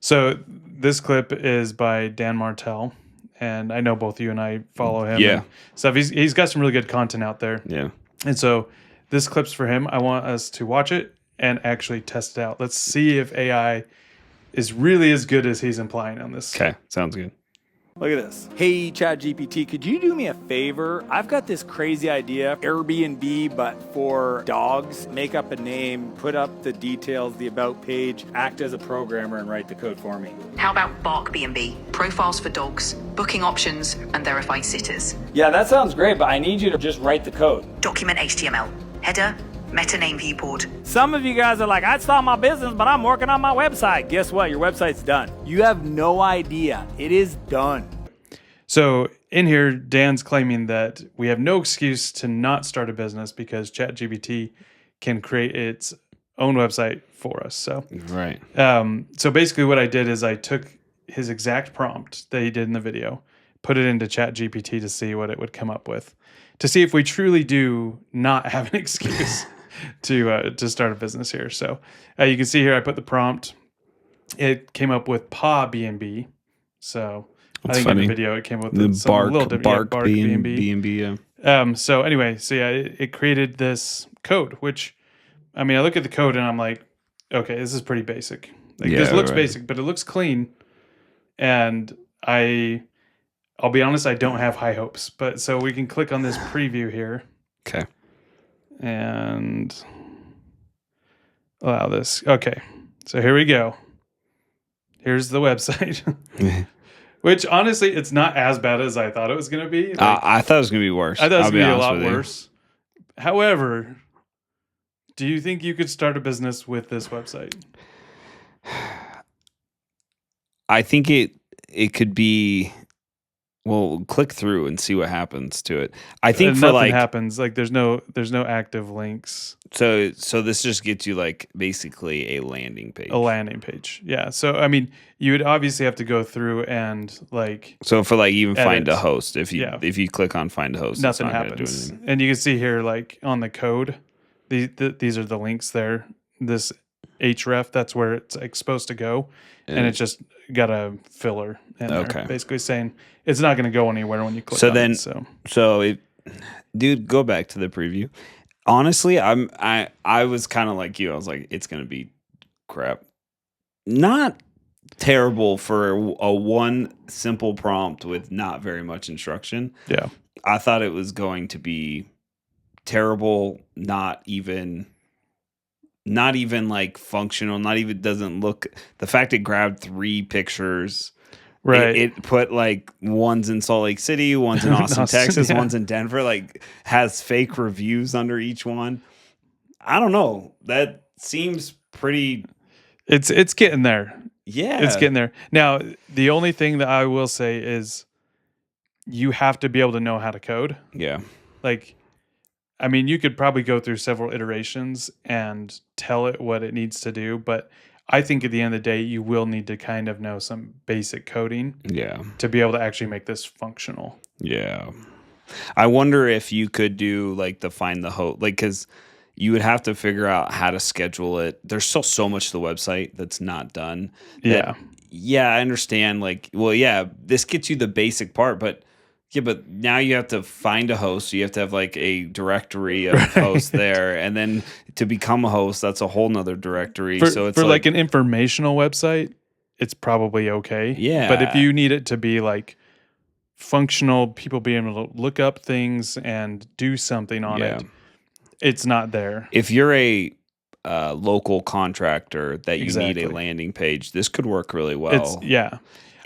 So this clip is by Dan Martell, and I know both you and I follow him. Yeah. And stuff. He's got some really good content out there. Yeah. And so this clip's for him. I want us to watch it and actually test it out. Let's see if AI is really as good as he's implying on this. Okay. Sounds good. Look at this. Hey, ChatGPT, could you do me a favor? I've got this crazy idea, Airbnb, but for dogs. Make up a name, put up the details, the about page, act as a programmer and write the code for me. How about Bark B&B? Profiles for dogs, booking options, and verified sitters. Yeah, that sounds great, but I need you to just write the code. Document HTML. Header, meta name viewport. Some of you guys are like, I'd start my business, but I'm working on my website. Guess what? Your website's done. You have no idea. It is done. So in here, Dan's claiming that we have no excuse to not start a business because ChatGPT can create its own website for us. So Right. So basically what I did is I took his exact prompt that he did in the video, put it into ChatGPT to see what it would come up with, to see if we truly do not have an excuse to start a business here. So you can see here I put the prompt. It came up with Paw B&B. So I think funny. in the video it came up The with some little different, bark B&B. B&B. Yeah. So anyway, it created this code, which, I mean, I look at the code and I'm like, okay, this is pretty basic. Like this looks basic, but it looks clean. And I'll be honest, I don't have high hopes. But so we can click on this preview here. Okay. And allow this. Okay. So here we go. Here's the website. Which honestly, it's not as bad as I thought it was going to be. Like, I thought it was going to be worse. I thought it was going to be a lot with you. worse. However, do you think you could start a business with this website? I think it could be. Well, click through and see what happens to it. I think for nothing happens. Like there's no active links. So this just gets you like basically a landing page. A landing page. Yeah. So I mean, you would obviously have to go through and like. So for like even edit. find a host, if you click on find a host, nothing it's not gonna do happens. anything. And you can see here like on the code, these are the links there. This href, that's where it's like supposed to go, and it's just got a filler in there, basically saying it's not going to go anywhere when you click on it. Dude, go back to the preview. Honestly, I was kind of like you. I was like, it's going to be crap. Not terrible for a one simple prompt with not very much instruction. Yeah, I thought it was going to be terrible. Not even like functional. Not even doesn't look. The fact it grabbed 3 pictures. Right. It put like one's in Salt Lake City, one's in Austin, Texas, one's in Denver, like has fake reviews under each one. I don't know. That seems pretty. It's getting there. Yeah. It's getting there. Now, the only thing that I will say is you have to be able to know how to code. Yeah. Like, I mean, you could probably go through several iterations and tell it what it needs to do, but I think at the end of the day, you will need to kind of know some basic coding to be able to actually make this functional. Yeah. I wonder if you could do like the find the host, like, because you would have to figure out how to schedule it. There's still so much to the website that's not done. Yeah, I understand. Like, well, yeah, this gets you the basic part, but now you have to find a host. So you have to have like a directory of hosts there. And then to become a host, that's a whole nother directory. So it's for like an informational website, it's probably okay. Yeah. But if you need it to be like functional, people being able to look up things and do something on it, it's not there. If you're a local contractor that you need a landing page, this could work really well.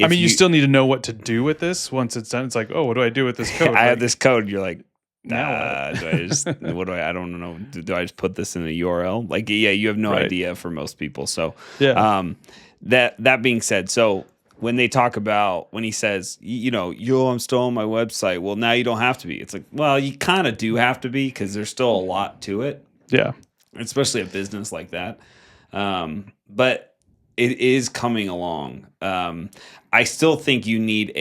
I mean, you still need to know what to do with this once it's done. It's like, oh, what do I do with this code? I have this code. You're like, nah, do I just, I don't know. Do I just put this in a URL? Like, yeah, you have no idea for most people. So, that being said, so when they talk about, when he says, I'm still on my website. Well, now you don't have to be. It's like, well, you kind of do have to be because there's still a lot to it. Yeah. Especially a business like that. But it is coming along. I still think you need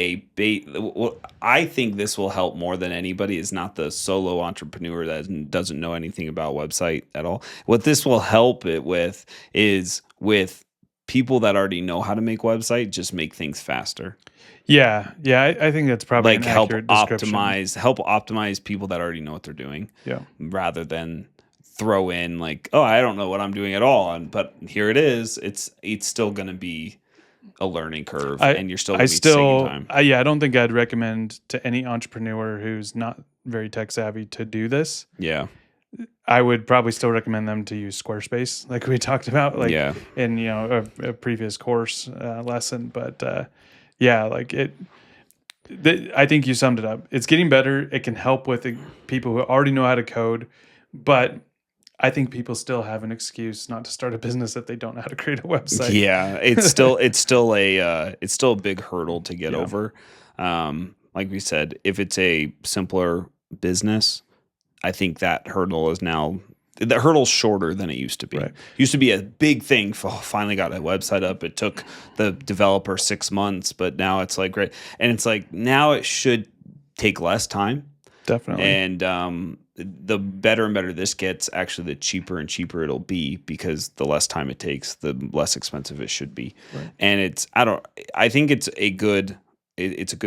I think this will help more than anybody is not the solo entrepreneur that doesn't know anything about website at all. What this will help it with is with people that already know how to make website just make things faster. Yeah. I think that's probably Like an accurate description. help optimize people that already know what they're doing. Yeah. Rather than throw in like, oh, I don't know what I'm doing at all, but here it is. It's still going to be a learning curve, and you're still going to be taking time. I don't think I'd recommend to any entrepreneur who's not very tech savvy to do this. Yeah. I would probably still recommend them to use Squarespace, like we talked about, like in a previous course lesson. But I think you summed it up. It's getting better. It can help with people who already know how to code, but I think people still have an excuse not to start a business if they don't know how to create a website. Yeah, it's still a big hurdle to get over. Like we said, if it's a simpler business, I think that hurdle's shorter than it used to be. Right. It used to be a big thing. Finally got a website up. It took the developer 6 months, but now it's like great. And it's like now it should take less time. Definitely. And the better and better this gets, actually, the cheaper and cheaper it'll be, because the less time it takes, the less expensive it should be. Right. And I think it's a good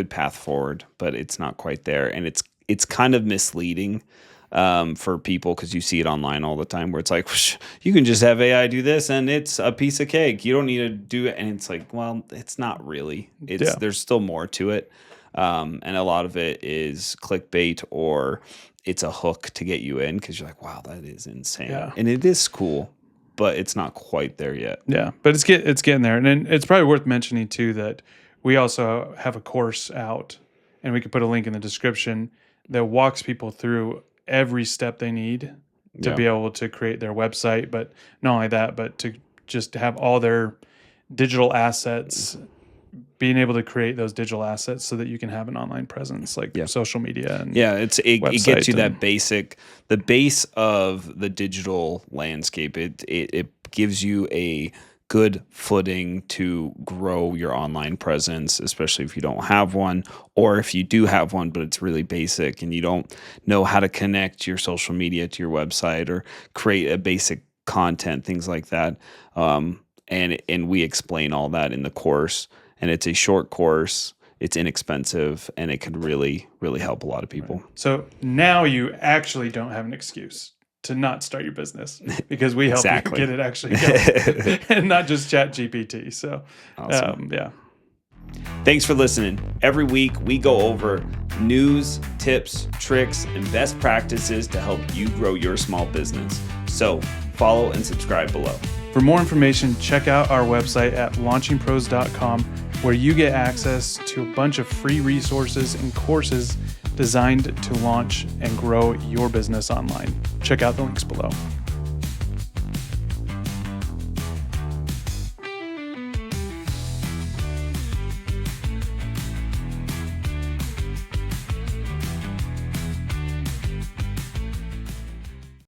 path forward, but it's not quite there, and it's kind of misleading for people, because you see it online all the time where it's like, you can just have AI do this and it's a piece of cake. You don't need to do it, and it's like, well, it's not really. There's still more to it. And a lot of it is clickbait, or it's a hook to get you in, because you're like, wow, that is insane. Yeah. And it is cool, but it's not quite there yet. Yeah, but it's getting there. And then it's probably worth mentioning too that we also have a course out, and we could put a link in the description, that walks people through every step they need to be able to create their website. But not only that, but to just have all their digital assets, being able to create those digital assets so that you can have an online presence, like social media. And it gets you that the base of the digital landscape. It gives you a good footing to grow your online presence, especially if you don't have one, or if you do have one, but it's really basic and you don't know how to connect your social media to your website or create a basic content, things like that. And we explain all that in the course. And it's a short course, it's inexpensive, and it could really, really help a lot of people. Right. So now you actually don't have an excuse to not start your business, because we help you get it actually going, and not just ChatGPT. So, awesome. Thanks for listening. Every week we go over news, tips, tricks, and best practices to help you grow your small business. So follow and subscribe below. For more information, check out our website at launchingpros.com, where you get access to a bunch of free resources and courses designed to launch and grow your business online. Check out the links below.